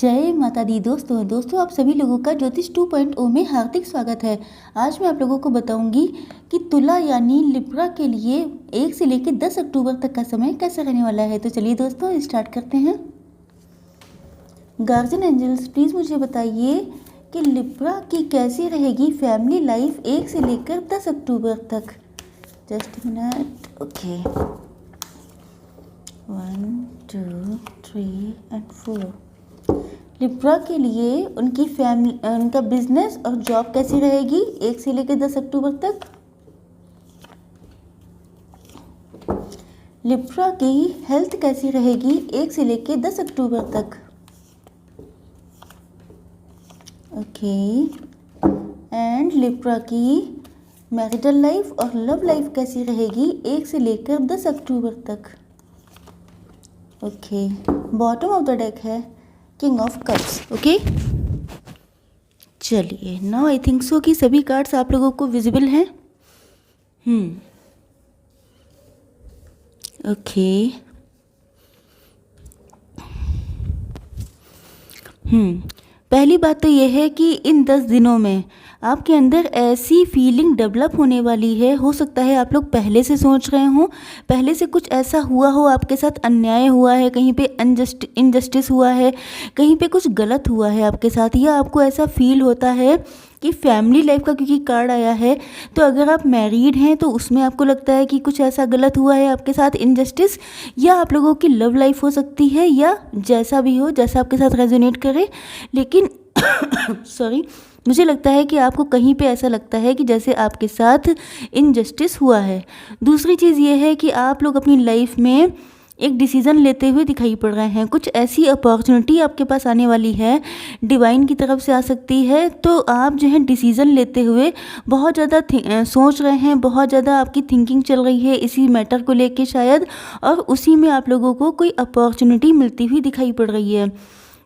जय माता दी दोस्तों आप सभी लोगों का ज्योतिष 2.0 में हार्दिक स्वागत है। आज मैं आप लोगों को बताऊंगी कि तुला यानी लिब्रा के लिए 1 से लेकर 10 अक्टूबर तक का समय कैसा रहने वाला है। तो चलिए दोस्तों स्टार्ट करते हैं। गार्जियन एंजल्स प्लीज़ मुझे बताइए कि लिब्रा की कैसी रहेगी फैमिली लाइफ 1 से लेकर 10 अक्टूबर तक। Just minute. Okay 1 2 3 and 4। Libra के लिए उनकी फैमिली उनका बिजनेस और जॉब कैसी रहेगी 1 से लेकर 10 अक्टूबर तक। लिब्रा की हेल्थ कैसी रहेगी 1 से लेकर 10 अक्टूबर तक। ओके एंड लिब्रा की मैरिटल लाइफ और लव लाइफ कैसी रहेगी 1 से लेकर 10 अक्टूबर तक। Okay bottom of the deck है किंग ऑफ कप्स। ओके चलिए नाउ आई थिंक सो कि सभी कार्ड्स आप लोगों को विजिबल हैं। ओके पहली बात तो यह है कि इन 10 दिनों में आपके अंदर ऐसी फीलिंग डेवलप होने वाली है। हो सकता है आप लोग पहले से सोच रहे हो, पहले से कुछ ऐसा हुआ हो, आपके साथ अन्याय हुआ है, कहीं पे इनजस्टिस हुआ है, कहीं पे कुछ गलत हुआ है आपके साथ, या आपको ऐसा फील होता है कि फैमिली लाइफ का क्योंकि कार्ड आया है तो अगर आप मैरिड हैं तो उसमें आपको लगता है कि कुछ ऐसा गलत हुआ है आपके साथ इनजस्टिस, या आप लोगों की लव लाइफ हो सकती है, या जैसा भी हो जैसा आपके साथ रेजोनेट करे। लेकिन सॉरी मुझे लगता है कि आपको कहीं पे ऐसा लगता है कि जैसे आपके साथ इनजस्टिस हुआ है। दूसरी चीज़ ये है कि आप लोग अपनी लाइफ में एक डिसीज़न लेते हुए दिखाई पड़ रहे हैं। कुछ ऐसी अपॉर्चुनिटी आपके पास आने वाली है, डिवाइन की तरफ से आ सकती है, तो आप जो है डिसीज़न लेते हुए बहुत ज़्यादा सोच रहे हैं, बहुत ज़्यादा आपकी थिंकिंग चल रही है इसी मैटर को लेके शायद, और उसी में आप लोगों को कोई अपॉर्चुनिटी मिलती हुई दिखाई पड़ रही है।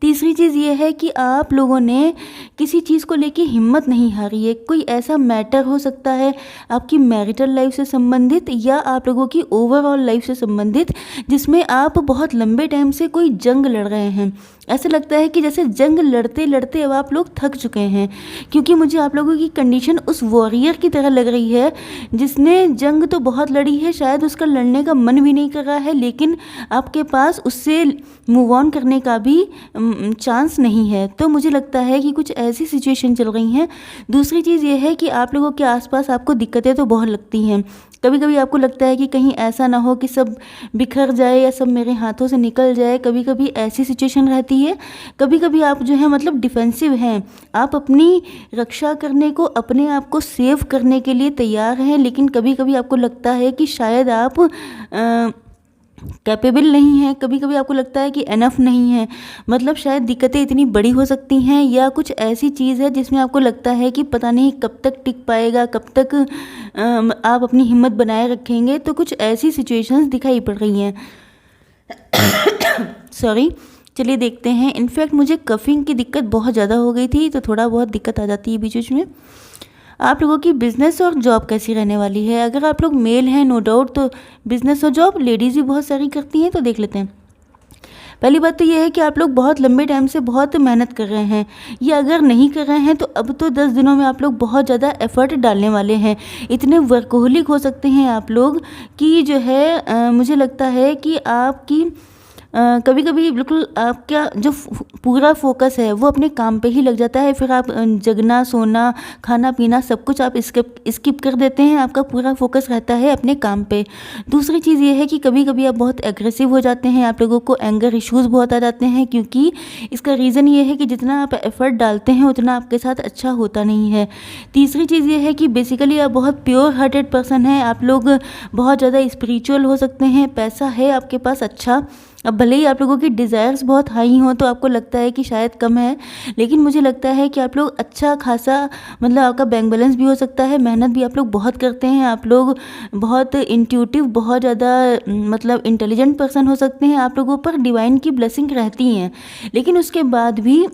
तीसरी चीज़ ये है कि आप लोगों ने किसी चीज़ को लेके हिम्मत नहीं हारी है। कोई ऐसा मैटर हो सकता है आपकी मैरिटल लाइफ से संबंधित या आप लोगों की ओवरऑल लाइफ से संबंधित, जिसमें आप बहुत लंबे टाइम से कोई जंग लड़ रहे हैं। ऐसा लगता है कि जैसे जंग लड़ते लड़ते अब आप लोग थक चुके हैं, क्योंकि मुझे आप लोगों की कंडीशन उस वॉरियर की तरह लग रही है जिसने जंग तो बहुत लड़ी है, शायद उसका लड़ने का मन भी नहीं कर रहा है, लेकिन आपके पास उससे मूव ऑन करने का भी चांस नहीं है। तो मुझे लगता है कि कुछ ऐसी सिचुएशन चल रही हैं। दूसरी चीज़ ये है कि आप लोगों के आसपास आपको दिक्कतें तो बहुत लगती हैं। कभी कभी आपको लगता है कि कहीं ऐसा ना हो कि सब बिखर जाए या सब मेरे हाथों से निकल जाए। कभी कभी ऐसी सिचुएशन रहती है। कभी कभी आप जो है मतलब डिफेंसिव हैं, आप अपनी रक्षा करने को, अपने आप को सेव करने के लिए तैयार हैं, लेकिन कभी कभी आपको लगता है कि शायद आप कैपेबल नहीं है। कभी कभी आपको लगता है कि एनफ नहीं है, मतलब शायद दिक्कतें इतनी बड़ी हो सकती हैं, या कुछ ऐसी चीज़ है जिसमें आपको लगता है कि पता नहीं कब तक टिक पाएगा, कब तक आप अपनी हिम्मत बनाए रखेंगे। तो कुछ ऐसी सिचुएशंस दिखाई पड़ रही हैं। सॉरी चलिए देखते हैं। इनफैक्ट मुझे कफिंग की दिक्कत बहुत ज़्यादा हो गई थी, तो थोड़ा बहुत दिक्कत आ जाती है बीच बीच में। आप लोगों की बिज़नेस और जॉब कैसी रहने वाली है। अगर आप लोग मेल हैं नो डाउट तो बिज़नेस और जॉब लेडीज़ भी बहुत सारी करती हैं, तो देख लेते हैं। पहली बात तो ये है कि आप लोग बहुत लंबे टाइम से बहुत मेहनत कर रहे हैं, या अगर नहीं कर रहे हैं तो अब तो 10 दिनों में आप लोग बहुत ज़्यादा एफर्ट डालने वाले हैं। इतने वर्कोहलिक हो सकते हैं आप लोग कि जो है मुझे लगता है कि आपकी कभी कभी बिल्कुल आपका जो पूरा फोकस है वो अपने काम पे ही लग जाता है। फिर आप जगना, सोना, खाना पीना सब कुछ आप स्किप कर देते हैं। आपका पूरा फोकस रहता है अपने काम पे। दूसरी चीज़ ये है कि कभी कभी आप बहुत एग्रेसिव हो जाते हैं, आप लोगों को एंगर इश्यूज़ बहुत आ जाते हैं, क्योंकि इसका रीज़न ये है कि जितना आप एफर्ट डालते हैं उतना आपके साथ अच्छा होता नहीं है। तीसरी चीज़ ये है कि बेसिकली आप बहुत प्योर हार्टेड पर्सन हैं। आप लोग बहुत ज़्यादा स्पिरिचुअल हो सकते हैं, पैसा है आपके पास अच्छा। अब भले ही आप लोगों की डिज़ायर्स बहुत हाई हों तो आपको लगता है कि शायद कम है, लेकिन मुझे लगता है कि आप लोग अच्छा खासा, मतलब आपका बैंक बैलेंस भी हो सकता है। मेहनत भी आप लोग बहुत करते हैं। आप लोग बहुत इंट्यूटिव, बहुत ज़्यादा मतलब इंटेलिजेंट पर्सन हो सकते हैं। आप लोगों पर डिवाइन की ब्लेसिंग रहती हैं, लेकिन उसके बाद भी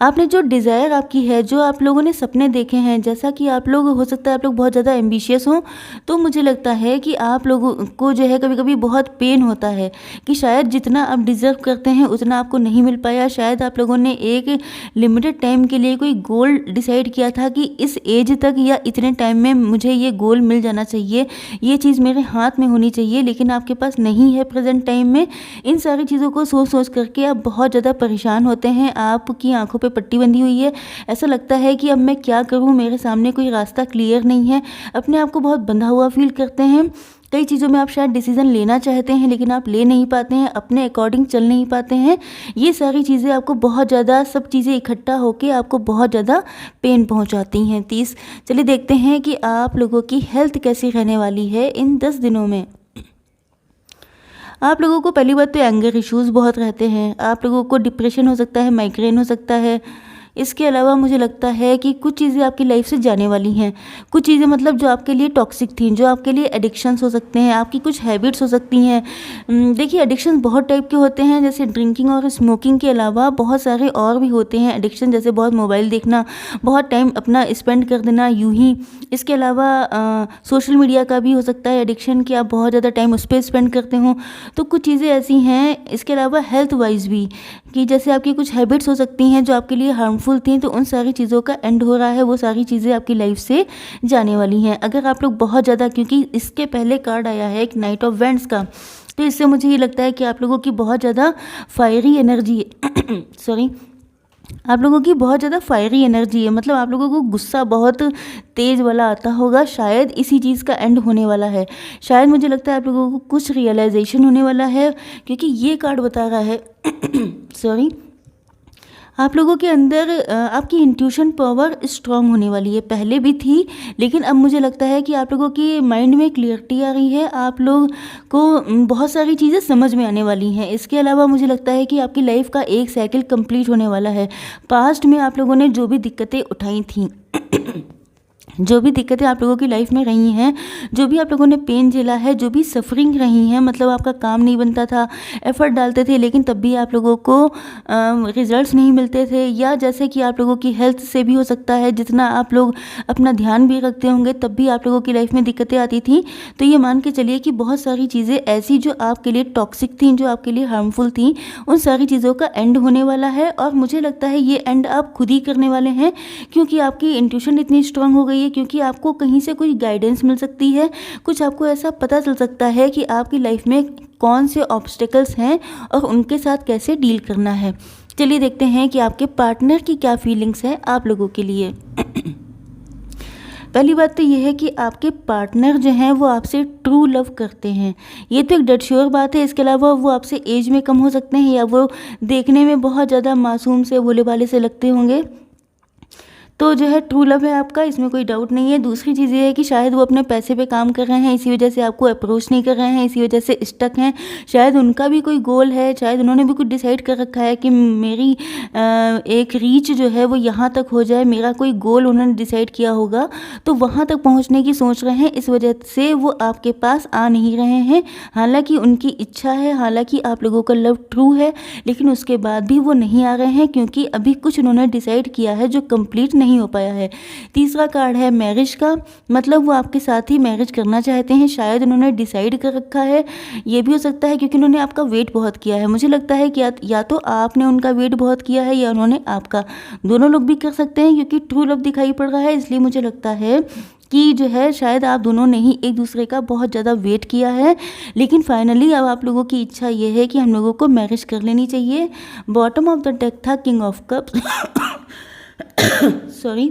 आपने जो डिज़ायर आपकी है, जो आप लोगों ने सपने देखे हैं, जैसा कि आप लोग हो सकता है आप लोग बहुत ज़्यादा एम्बिशियस हों, तो मुझे लगता है कि आप लोगों को जो है कभी-कभी बहुत पेन होता है कि शायद जितना आप डिज़र्व करते हैं उतना आपको नहीं मिल पाया। शायद आप लोगों ने एक लिमिटेड टाइम के लिए कोई गोल डिसाइड किया था कि इस एज तक या इतने टाइम में मुझे ये गोल मिल जाना चाहिए, ये चीज़ मेरे हाथ में होनी चाहिए, लेकिन आपके पास नहीं है प्रेज़ेंट टाइम में। इन सारी चीज़ों को सोच-सोच करके आप बहुत ज़्यादा परेशान होते हैं, आपकी आँखों पे पट्टी बंधी हुई है। ऐसा लगता है कि अब मैं क्या करूँ, मेरे सामने कोई रास्ता क्लियर नहीं है। अपने आप को बहुत बंधा हुआ फ़ील करते हैं। कई चीज़ों में आप शायद डिसीज़न लेना चाहते हैं लेकिन आप ले नहीं पाते हैं, अपने अकॉर्डिंग चल नहीं पाते हैं। ये सारी चीज़ें आपको बहुत ज़्यादा, सब चीज़ें इकट्ठा होके आपको बहुत ज़्यादा पेन पहुँचाती हैं। चलिए देखते हैं कि आप लोगों की हेल्थ कैसी रहने वाली है इन 10 दिनों में। आप लोगों को पहली बात तो एंगर इश्यूज़ बहुत रहते हैं। आप लोगों को डिप्रेशन हो सकता है, माइग्रेन हो सकता है। इसके अलावा मुझे लगता है कि कुछ चीज़ें आपकी लाइफ से जाने वाली हैं। कुछ चीज़ें मतलब जो आपके लिए टॉक्सिक थी, जो आपके लिए एडिक्शंस हो सकते हैं, आपकी कुछ हैबिट्स हो सकती हैं। देखिए एडिक्शंस बहुत टाइप के होते हैं, जैसे ड्रिंकिंग और स्मोकिंग के अलावा बहुत सारे और भी होते हैं एडिक्शन, जैसे बहुत मोबाइल देखना, बहुत टाइम अपना स्पेंड कर देना यूं ही। इसके अलावा सोशल मीडिया का भी हो सकता है एडिक्शन कि आप बहुत ज़्यादा टाइम उस पर स्पेंड करते हो। तो कुछ चीज़ें ऐसी हैं। इसके अलावा हेल्थ वाइज भी कि जैसे आपकी कुछ हैबिट्स हो सकती हैं जो आपके लिए हार्मफुल थी, तो उन सारी चीज़ों का एंड हो रहा है, वो सारी चीज़ें आपकी लाइफ से जाने वाली हैं। अगर आप लोग बहुत ज़्यादा, क्योंकि इसके पहले कार्ड आया है एक नाइट ऑफ वेंट्स का, तो इससे मुझे ये लगता है कि आप लोगों की बहुत ज़्यादा फायरी एनर्जी सॉरी आप लोगों की बहुत ज़्यादा फायरी एनर्जी है। मतलब आप लोगों को गुस्सा बहुत तेज़ वाला आता होगा। शायद इसी चीज़ का एंड होने वाला है। शायद मुझे लगता है आप लोगों को कुछ रियलाइजेशन होने वाला है, क्योंकि ये कार्ड बता रहा है सॉरी आप लोगों के अंदर आपकी इंट्यूशन पावर स्ट्रांग होने वाली है। पहले भी थी, लेकिन अब मुझे लगता है कि आप लोगों की माइंड में क्लियरिटी आ रही है। आप लोग को बहुत सारी चीज़ें समझ में आने वाली हैं। इसके अलावा मुझे लगता है कि आपकी लाइफ का एक साइकिल कंप्लीट होने वाला है। पास्ट में आप लोगों ने जो भी दिक्कतें उठाई थी जो भी दिक्कतें आप लोगों की लाइफ में रही हैं, जो भी आप लोगों ने पेन झेला है, जो भी सफरिंग रही हैं, मतलब आपका काम नहीं बनता था, एफर्ट डालते थे लेकिन तब भी आप लोगों को रिजल्ट्स नहीं मिलते थे, या जैसे कि आप लोगों की हेल्थ से भी हो सकता है, जितना आप लोग अपना ध्यान भी रखते होंगे तब भी आप लोगों की लाइफ में दिक्कतें आती थी। तो ये मान के चलिए कि बहुत सारी चीज़ें ऐसी जो आपके लिए टॉक्सिक थी, जो आपके लिए हार्मफुल थी, उन सारी चीज़ों का एंड होने वाला है। और मुझे लगता है ये एंड आप खुद ही करने वाले हैं, क्योंकि आपकी इंट्यूशन इतनी स्ट्रांग हो गई है, क्योंकि आपको कहीं से कोई गाइडेंस मिल सकती है। कुछ आपको ऐसा पता चल सकता है कि आपकी लाइफ में कौन से ऑब्स्टेकल्स हैं और उनके साथ कैसे डील करना है। चलिए देखते हैं कि आपके पार्टनर की क्या फीलिंग्स है आप लोगों के लिए। पहली बात तो ये है कि आपके पार्टनर जो हैं वो आपसे ट्रू लव करते हैं। ये तो एक डेड श्योर बात है। इसके अलावा वो आपसे एज में कम हो सकते हैं, या वो देखने में बहुत ज़्यादा मासूम से, भोले भाले से लगते होंगे। तो जो है ट्रू लव है आपका, इसमें कोई डाउट नहीं है। दूसरी चीज़ ये है कि शायद वो अपने पैसे पे काम कर रहे हैं, इसी वजह से आपको अप्रोच नहीं कर रहे हैं, इसी वजह से स्टक हैं। शायद उनका भी कोई गोल है, शायद उन्होंने भी कुछ डिसाइड कर रखा है कि मेरी एक रीच जो है वो यहाँ तक हो जाए, मेरा कोई गोल उन्होंने डिसाइड किया होगा, तो वहाँ तक पहुँचने की सोच रहे हैं। इस वजह से वो आपके पास आ नहीं रहे हैं। हालाँकि उनकी इच्छा है, हालाँकि आप लोगों का लव ट्रू है, लेकिन उसके बाद भी वो नहीं आ रहे हैं, क्योंकि अभी कुछ उन्होंने डिसाइड किया है जो कंप्लीट नहीं हो पाया है। तीसरा कार्ड है मैरिज का, मतलब वो आपके साथ ही मैरिज करना चाहते हैं। शायद उन्होंने डिसाइड कर रखा है। ये भी हो सकता है क्योंकि उन्होंने आपका वेट बहुत किया है। मुझे लगता है कि या तो आपने उनका वेट बहुत किया है या उन्होंने आपका। दोनों लोग भी कर सकते हैं, क्योंकि ट्रू लव दिखाई पड़ रहा है। इसलिए मुझे लगता है कि जो है शायद आप दोनों ने ही एक दूसरे का बहुत ज़्यादा वेट किया है, लेकिन फाइनली अब आप लोगों की इच्छा ये है कि हम लोगों को मैरिज कर लेनी चाहिए। बॉटम ऑफ द डेक था king of cups sorry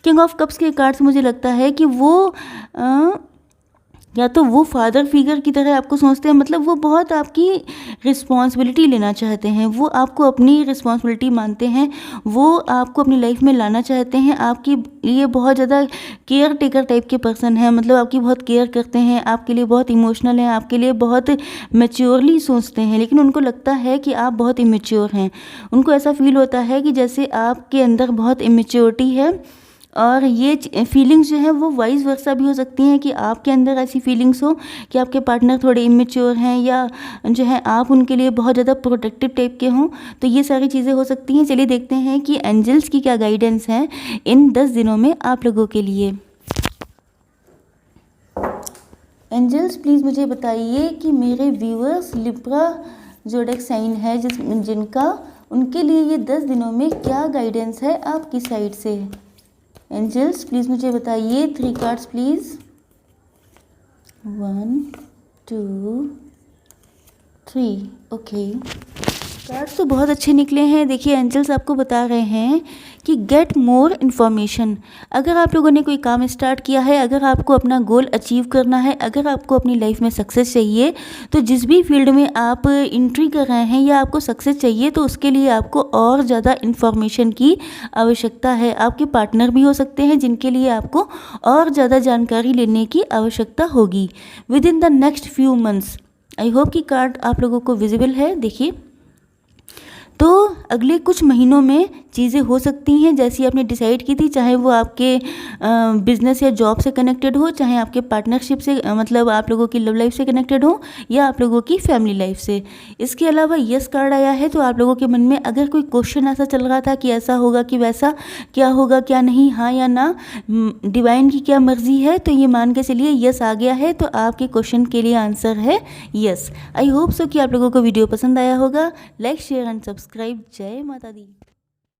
king of cups के कार्ड से मुझे लगता है कि वो या तो वो फादर फिगर की तरह आपको सोचते हैं, मतलब वो बहुत आपकी रिस्पॉन्सिबिलिटी लेना चाहते हैं, वो आपको अपनी रिस्पॉन्सिबिलिटी मानते हैं, वो आपको अपनी लाइफ में लाना चाहते हैं, आपके लिए बहुत ज़्यादा केयर टेकर टाइप के पर्सन हैं, मतलब आपकी बहुत केयर करते हैं, आपके लिए बहुत इमोशनल हैं, आपके लिए बहुत मैच्योरली सोचते हैं। लेकिन उनको लगता है कि आप बहुत इमेच्योर हैं। उनको ऐसा फील होता है कि जैसे आपके अंदर बहुत इमेच्योरिटी है, और ये फीलिंग्स जो है वो वाइस वर्सा भी हो सकती हैं कि आपके अंदर ऐसी फीलिंग्स हो कि आपके पार्टनर थोड़े इमेच्योर हैं या जो है आप उनके लिए बहुत ज़्यादा प्रोटेक्टिव टाइप के हों। तो ये सारी चीज़ें हो सकती हैं। चलिए देखते हैं कि एंजल्स की क्या गाइडेंस है इन 10 दिनों में आप लोगों के लिए। एंजल्स प्लीज़ मुझे बताइए कि मेरे व्यूअर्स लिब्रा ज़ोडिएक साइन है जिनका, उनके लिए ये 10 दिनों में क्या गाइडेंस है आपकी साइड से। एंजल्स प्लीज़ मुझे बताइए। 3 कार्ड्स प्लीज़। 1 2 3। ओके, कार्ड्स तो बहुत अच्छे निकले हैं। देखिए एंजल्स आपको बता रहे हैं कि गेट मोर इन्फॉर्मेशन। अगर आप लोगों ने कोई काम स्टार्ट किया है, अगर आपको अपना गोल अचीव करना है, अगर आपको अपनी लाइफ में सक्सेस चाहिए, तो जिस भी फील्ड में आप एंट्री कर रहे हैं या आपको सक्सेस चाहिए, तो उसके लिए आपको और ज़्यादा इन्फॉर्मेशन की आवश्यकता है। आपके पार्टनर भी हो सकते हैं जिनके लिए आपको और ज़्यादा जानकारी लेने की आवश्यकता होगी with in the next few months. I hope कि कार्ड आप लोगों को विजिबल है। देखिए, तो अगले कुछ महीनों में चीज़ें हो सकती हैं जैसी आपने डिसाइड की थी, चाहे वो आपके बिजनेस या जॉब से कनेक्टेड हो, चाहे आपके पार्टनरशिप से मतलब आप लोगों की लव लाइफ से कनेक्टेड हो, या आप लोगों की फैमिली लाइफ से। इसके अलावा यस कार्ड आया है, तो आप लोगों के मन में अगर कोई क्वेश्चन ऐसा चल रहा था कि ऐसा होगा कि वैसा, क्या होगा क्या नहीं, हाँ या ना, डिवाइन की क्या मर्जी है, तो ये मान के चलिए यस आ गया है। तो आपके क्वेश्चन के लिए आंसर है यस। आई होप सो कि आप लोगों को वीडियो पसंद आया होगा। Like share and subscribe. जय माता दी।